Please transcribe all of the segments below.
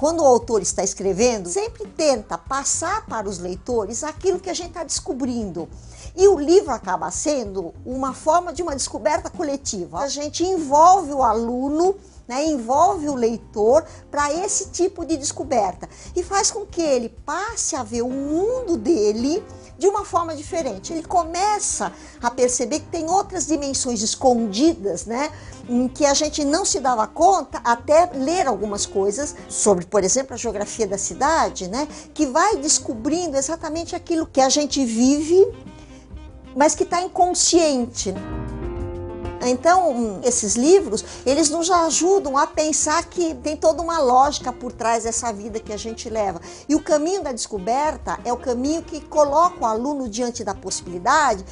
quando o autor está escrevendo, sempre tenta passar para os leitores aquilo que a gente está descobrindo. E o livro acaba sendo uma forma de uma descoberta coletiva. A gente envolve o aluno, né, envolve o leitor para esse tipo de descoberta e faz com que ele passe a ver o mundo dele de uma forma diferente. Ele começa a perceber que tem outras dimensões escondidas, né, em que a gente não se dava conta até ler algumas coisas sobre, por exemplo, a geografia da cidade, né, que vai descobrindo exatamente aquilo que a gente vive, mas que está inconsciente. Então, esses livros, eles nos ajudam a pensar que tem toda uma lógica por trás dessa vida que a gente leva. E o caminho da descoberta é o caminho que coloca o aluno diante da possibilidade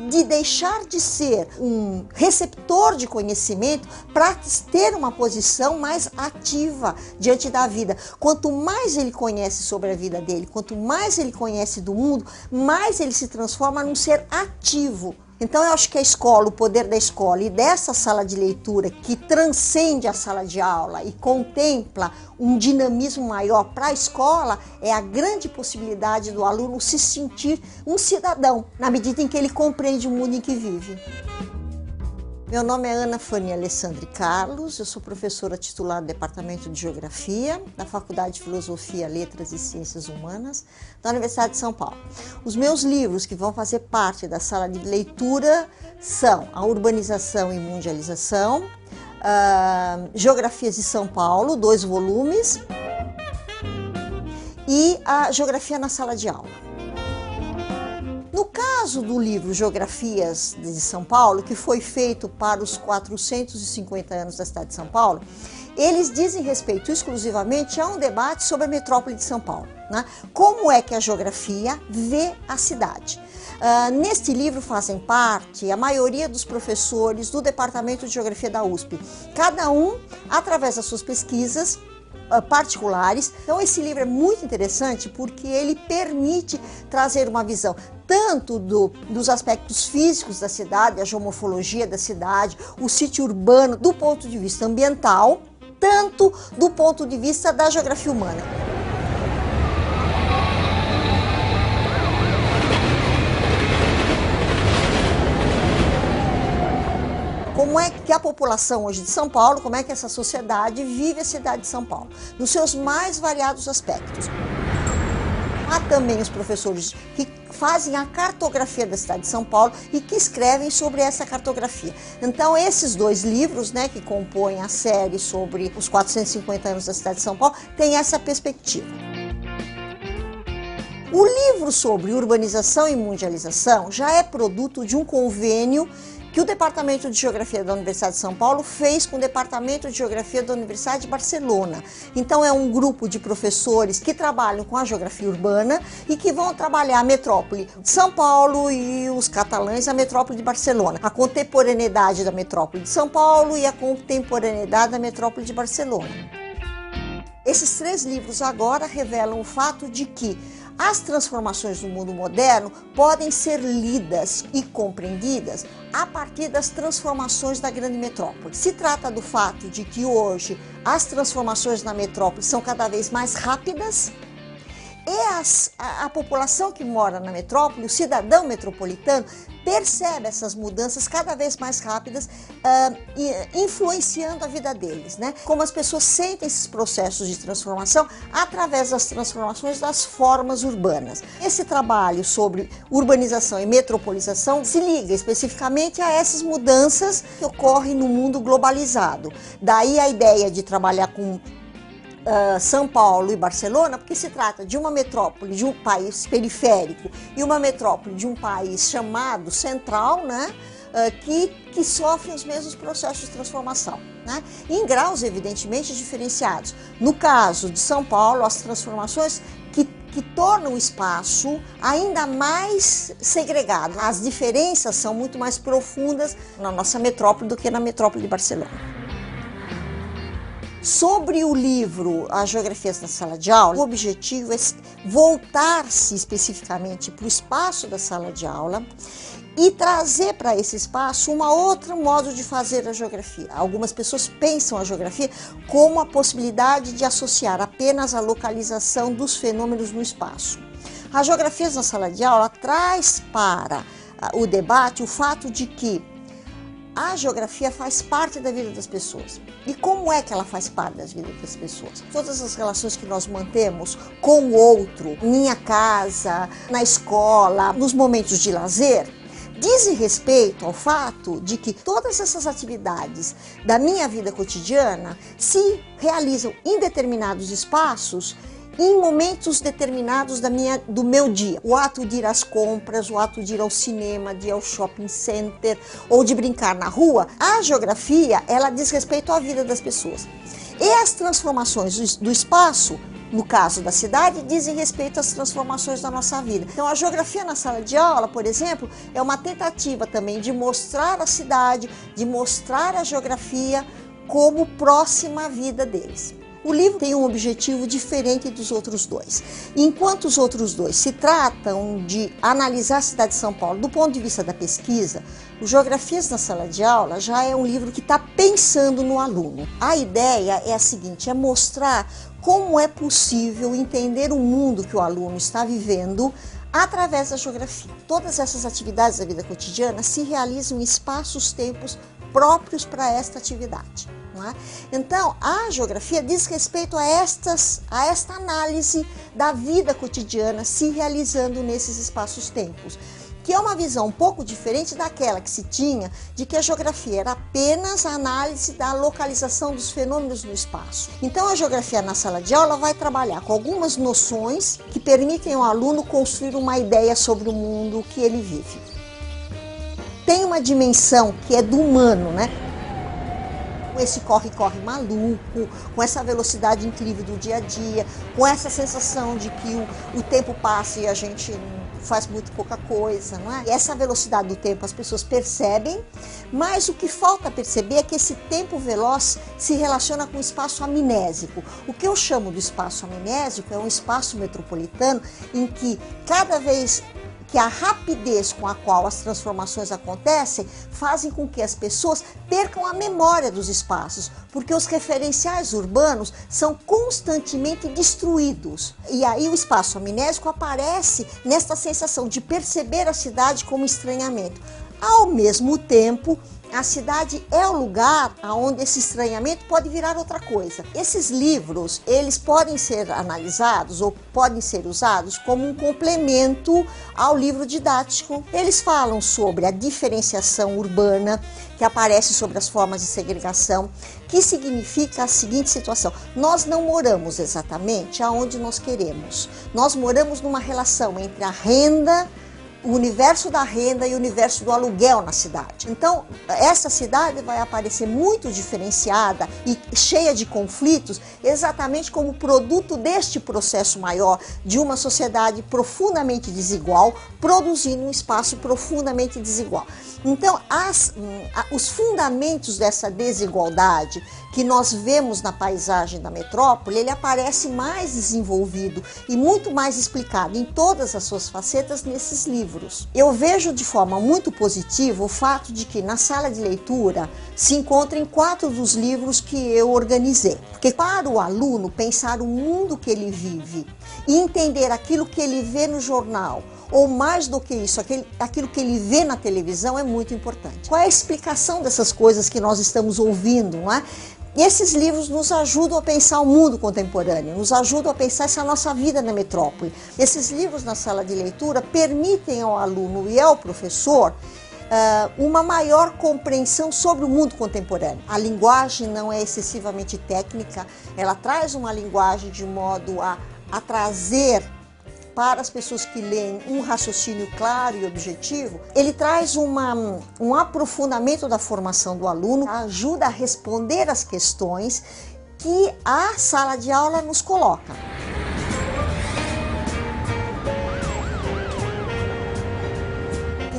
de deixar de ser um receptor de conhecimento para ter uma posição mais ativa diante da vida. Quanto mais ele conhece sobre a vida dele, quanto mais ele conhece do mundo, mais ele se transforma num ser ativo. Então eu acho que a escola, o poder da escola e dessa sala de leitura que transcende a sala de aula e contempla um dinamismo maior para a escola, é a grande possibilidade do aluno se sentir um cidadão, na medida em que ele compreende o mundo em que vive. Meu nome é Ana Fania Alessandri Carlos, eu sou professora titular do Departamento de Geografia da Faculdade de Filosofia, Letras e Ciências Humanas da Universidade de São Paulo. Os meus livros que vão fazer parte da sala de leitura são A Urbanização e Mundialização, Geografias de São Paulo, 2 volumes, e a Geografia na Sala de Aula. No caso do livro Geografias de São Paulo, que foi feito para os 450 anos da cidade de São Paulo, eles dizem respeito exclusivamente a um debate sobre a metrópole de São Paulo, né? Como é que a geografia vê a cidade? Neste livro fazem parte a maioria dos professores do Departamento de Geografia da USP, cada um através das suas pesquisas particulares. Então esse livro é muito interessante porque ele permite trazer uma visão tanto dos aspectos físicos da cidade, a geomorfologia da cidade, o sítio urbano do ponto de vista ambiental, tanto do ponto de vista da geografia humana. Como é que a população hoje de São Paulo, como é que essa sociedade vive a cidade de São Paulo, nos seus mais variados aspectos. Há também os professores que fazem a cartografia da cidade de São Paulo e que escrevem sobre essa cartografia. Então esses 2 livros, né, que compõem a série sobre os 450 anos da cidade de São Paulo, têm essa perspectiva. O livro sobre urbanização e mundialização já é produto de um convênio que o Departamento de Geografia da Universidade de São Paulo fez com o Departamento de Geografia da Universidade de Barcelona. Então é um grupo de professores que trabalham com a geografia urbana e que vão trabalhar a metrópole de São Paulo e os catalães a metrópole de Barcelona, a contemporaneidade da metrópole de São Paulo e a contemporaneidade da metrópole de Barcelona. Esses 3 livros agora revelam o fato de que as transformações do mundo moderno podem ser lidas e compreendidas a partir das transformações da grande metrópole. Se trata do fato de que hoje as transformações na metrópole são cada vez mais rápidas e a população que mora na metrópole, o cidadão metropolitano, percebe essas mudanças cada vez mais rápidas, influenciando a vida deles, né? Como as pessoas sentem esses processos de transformação através das transformações das formas urbanas. Esse trabalho sobre urbanização e metropolização se liga especificamente a essas mudanças que ocorrem no mundo globalizado. Daí a ideia de trabalhar com São Paulo e Barcelona, porque se trata de uma metrópole de um país periférico e uma metrópole de um país chamado central, né, que sofrem os mesmos processos de transformação, né, em graus evidentemente diferenciados. No caso de São Paulo, as transformações que tornam o espaço ainda mais segregado. As diferenças são muito mais profundas na nossa metrópole do que na metrópole de Barcelona. Sobre o livro As Geografias na Sala de Aula, o objetivo é voltar-se especificamente para o espaço da sala de aula e trazer para esse espaço um outro modo de fazer a geografia. Algumas pessoas pensam a geografia como a possibilidade de associar apenas a localização dos fenômenos no espaço. A geografia na sala de aula traz para o debate o fato de que a geografia faz parte da vida das pessoas. E como é que ela faz parte da vida das pessoas? Todas as relações que nós mantemos com o outro, em minha casa, na escola, nos momentos de lazer, dizem respeito ao fato de que todas essas atividades da minha vida cotidiana se realizam em determinados espaços, em momentos determinados do meu dia. O ato de ir às compras, o ato de ir ao cinema, de ir ao shopping center ou de brincar na rua, a geografia, ela diz respeito à vida das pessoas. E as transformações do espaço, no caso da cidade, dizem respeito às transformações da nossa vida. Então a geografia na sala de aula, por exemplo, é uma tentativa também de mostrar a cidade, de mostrar a geografia como próxima à vida deles. O livro tem um objetivo diferente dos outros dois. Enquanto os outros dois se tratam de analisar a cidade de São Paulo do ponto de vista da pesquisa, o Geografias na Sala de Aula já é um livro que está pensando no aluno. A ideia é a seguinte, é mostrar como é possível entender o mundo que o aluno está vivendo através da geografia. Todas essas atividades da vida cotidiana se realizam em espaços-tempos próprios para esta atividade. Então, a geografia diz respeito a esta análise da vida cotidiana se realizando nesses espaços-tempos, que é uma visão um pouco diferente daquela que se tinha de que a geografia era apenas a análise da localização dos fenômenos no espaço. Então, a geografia na sala de aula vai trabalhar com algumas noções que permitem ao aluno construir uma ideia sobre o mundo que ele vive. Tem uma dimensão que é do humano, né? Com esse corre-corre maluco, com essa velocidade incrível do dia a dia, com essa sensação de que o tempo passa e a gente faz muito pouca coisa, não é? E essa velocidade do tempo as pessoas percebem, mas o que falta perceber é que esse tempo veloz se relaciona com o espaço amnésico. O que eu chamo de espaço amnésico é um espaço metropolitano em que cada vez que a rapidez com a qual as transformações acontecem fazem com que as pessoas percam a memória dos espaços, porque os referenciais urbanos são constantemente destruídos. E aí o espaço amnésico aparece nesta sensação de perceber a cidade como estranhamento. Ao mesmo tempo, a cidade é o lugar onde esse estranhamento pode virar outra coisa. Esses livros, eles podem ser analisados ou podem ser usados como um complemento ao livro didático. Eles falam sobre a diferenciação urbana que aparece sobre as formas de segregação, que significa a seguinte situação: nós não moramos exatamente aonde nós queremos. Nós moramos numa relação entre a renda, o universo da renda e o universo do aluguel na cidade. Então, essa cidade vai aparecer muito diferenciada e cheia de conflitos, exatamente como produto deste processo maior de uma sociedade profundamente desigual, produzindo um espaço profundamente desigual. Então, os fundamentos dessa desigualdade que nós vemos na paisagem da metrópole, ele aparece mais desenvolvido e muito mais explicado em todas as suas facetas nesses livros. Eu vejo de forma muito positiva o fato de que na sala de leitura se encontrem 4 dos livros que eu organizei. Porque para o aluno pensar o mundo que ele vive e entender aquilo que ele vê no jornal, ou mais do que isso, aquilo que ele vê na televisão é muito importante. Qual é a explicação dessas coisas que nós estamos ouvindo, não é? E esses livros nos ajudam a pensar o mundo contemporâneo, nos ajudam a pensar essa nossa vida na metrópole. Esses livros na sala de leitura permitem ao aluno e ao professor uma maior compreensão sobre o mundo contemporâneo. A linguagem não é excessivamente técnica, ela traz uma linguagem de modo a trazer para as pessoas que leem um raciocínio claro e objetivo. Ele traz um aprofundamento da formação do aluno, ajuda a responder às questões que a sala de aula nos coloca.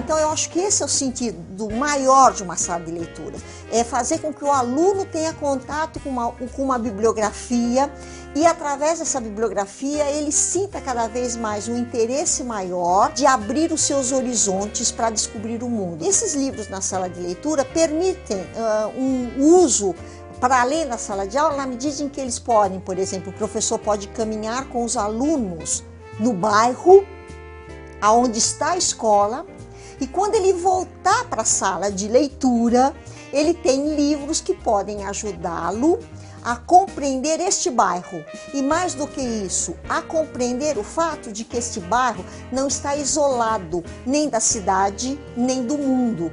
Então eu acho que esse é o sentido maior de uma sala de leitura, é fazer com que o aluno tenha contato com uma bibliografia e através dessa bibliografia ele sinta cada vez mais um interesse maior de abrir os seus horizontes para descobrir o mundo. Esses livros na sala de leitura permitem um uso para além da sala de aula, na medida em que eles podem, por exemplo, o professor pode caminhar com os alunos no bairro aonde está a escola, e quando ele voltar para a sala de leitura, ele tem livros que podem ajudá-lo a compreender este bairro e, mais do que isso, a compreender o fato de que este bairro não está isolado nem da cidade nem do mundo.